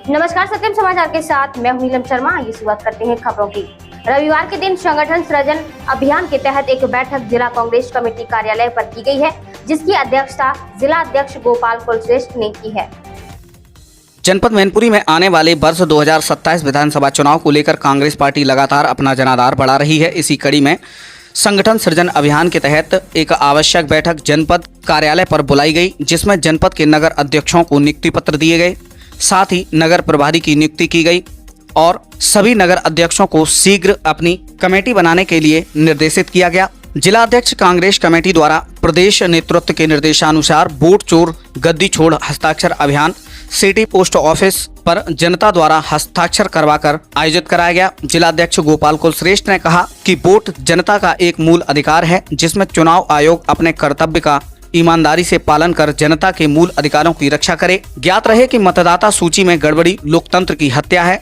नमस्कार, सत्यम समाचार के साथ मैं हूं नीलम शर्मा। आइए शुरुआत करते हैं खबरों की। रविवार के दिन संगठन सृजन अभियान के तहत एक बैठक जिला कांग्रेस कमेटी कार्यालय पर की गई है, जिसकी अध्यक्षता जिला अध्यक्ष गोपाल कुलश्रेष्ठ ने की है। जनपद मैनपुरी में आने वाले वर्ष 2027 विधानसभा चुनाव को लेकर कांग्रेस पार्टी लगातार अपना जनाधार बढ़ा रही है। इसी कड़ी में संगठन सृजन अभियान के तहत एक आवश्यक बैठक जनपद कार्यालय पर बुलाई गई, जिसमें जनपद के नगर अध्यक्षों को नियुक्ति पत्र दिए गए, साथ ही नगर प्रभारी की नियुक्ति की गई और सभी नगर अध्यक्षों को शीघ्र अपनी कमेटी बनाने के लिए निर्देशित किया गया। जिला अध्यक्ष कांग्रेस कमेटी द्वारा प्रदेश नेतृत्व के निर्देशानुसार वोट चोर गद्दी छोड़ हस्ताक्षर अभियान सिटी पोस्ट ऑफिस पर जनता द्वारा हस्ताक्षर करवाकर आयोजित कराया गया। जिला अध्यक्ष गोपाल कुलश्रेष्ठ ने कहा कि वोट जनता का एक मूल अधिकार है, जिसमें चुनाव आयोग अपने कर्तव्य का ईमानदारी से पालन कर जनता के मूल अधिकारों की रक्षा करे। ज्ञात रहे कि मतदाता सूची में गड़बड़ी लोकतंत्र की हत्या है।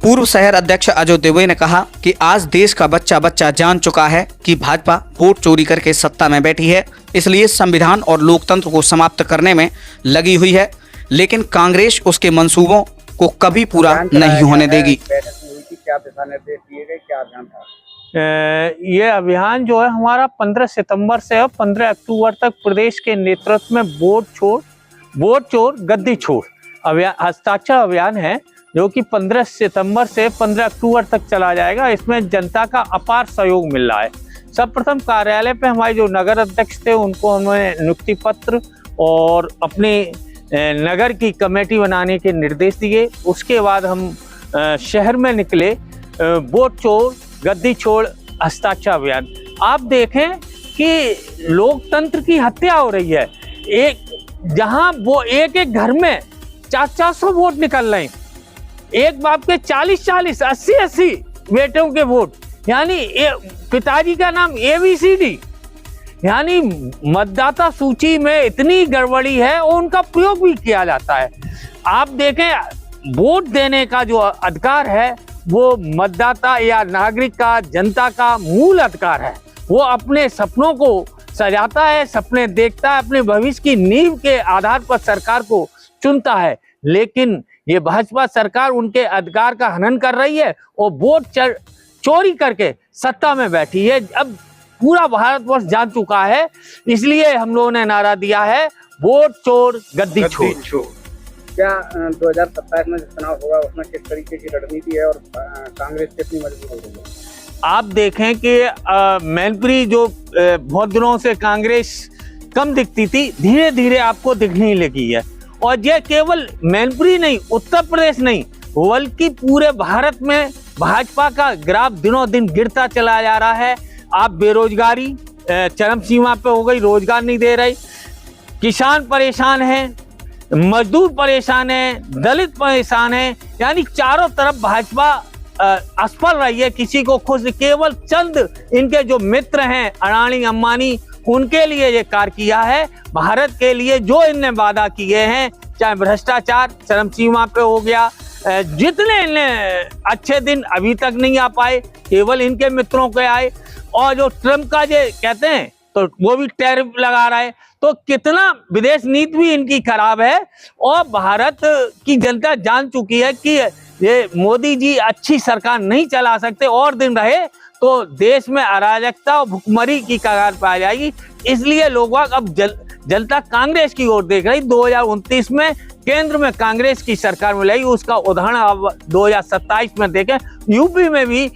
पूर्व शहर अध्यक्ष अजय देवे ने कहा कि आज देश का बच्चा बच्चा जान चुका है कि भाजपा वोट चोरी करके सत्ता में बैठी है, इसलिए संविधान और लोकतंत्र को समाप्त करने में लगी हुई है, लेकिन कांग्रेस उसके मंसूबों को कभी पूरा नहीं होने देगी। क्या दिशा निर्देश दिए गए, क्या अभियान था? ये अभियान जो है हमारा 15 सितंबर से 15 अक्टूबर तक प्रदेश के नेतृत्व में वोट चोर गद्दी छोड़ अभियान हस्ताक्षर अभियान है, जो कि 15 सितंबर से 15 अक्टूबर तक चला जाएगा। इसमें जनता का अपार सहयोग मिल रहा है। सर्वप्रथम कार्यालय पे हमारे जो नगर अध्यक्ष थे उनको हमने नियुक्ति पत्र और अपने नगर की कमेटी बनाने के निर्देश दिए। उसके बाद हम शहर में निकले वोट चोर गद्दी छोड़ हस्ताक्षर अभियान। आप देखें कि लोकतंत्र की हत्या हो रही है। जहां वो एक घर में 400 वोट निकल रहे हैं, एक बाप के 40-40 80-80 बेटों के वोट, यानी पिताजी का नाम ABCD, यानी मतदाता सूची में इतनी गड़बड़ी है और उनका प्रयोग भी किया जाता है। आप देखें वोट देने का जो अधिकार है वो मतदाता या नागरिक का, जनता का मूल अधिकार है। वो अपने सपनों को सजाता है, सपने देखता है, अपने भविष्य की नींव के आधार पर सरकार को चुनता है। लेकिन ये भाजपा सरकार उनके अधिकार का हनन कर रही है और वोट चोरी करके सत्ता में बैठी है। अब पूरा भारतवर्ष जान चुका है, इसलिए हम लोगों ने नारा दिया है वोट चोर गद्दी छोड़। क्या 2027 में चुनाव होगा उसमें किस तरीके की रणनीति है और कांग्रेस कितनी मजबूत हो रही है? आप देखें कि मैनपुरी जो बहुत दिनों से कांग्रेस कम दिखती थी, धीरे धीरे आपको दिखने लगी है। और ये केवल मैनपुरी नहीं, उत्तर प्रदेश नहीं, बल्कि पूरे भारत में भाजपा का ग्राफ दिनों दिन गिरता चला जा रहा है। आप बेरोजगारी चरम सीमा पे हो गई, रोजगार नहीं दे रही, किसान परेशान है, मजदूर परेशान है, दलित परेशान है, यानी चारों तरफ भाजपा असफल रही है। किसी को खुश, केवल चंद इनके जो मित्र हैं अडानी अंबानी, उनके लिए ये कार्य किया है। भारत के लिए जो इनने वादा किए हैं, चाहे भ्रष्टाचार चरम सीमा पे हो गया, जितने इन्हें अच्छे दिन अभी तक नहीं आ पाए, केवल इनके मित्रों के आए। और जो ट्रम्प का जो कहते हैं तो वो भी टैरिफ लगा रहा है, तो कितना विदेश नीति भी इनकी खराब है। और भारत की जनता जान चुकी है कि ये मोदी जी अच्छी सरकार नहीं चला सकते, और दिन रहे तो देश में अराजकता और भुखमरी की कगार पर आ जाएगी। इसलिए लोग अब जनता कांग्रेस की ओर देख रही। 2029 में केंद्र में कांग्रेस की सरकार मिलेगी, उसका उदाहरण अब 2027 में देखें, यूपी में भी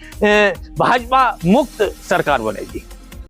भाजपा मुक्त सरकार बनेगी।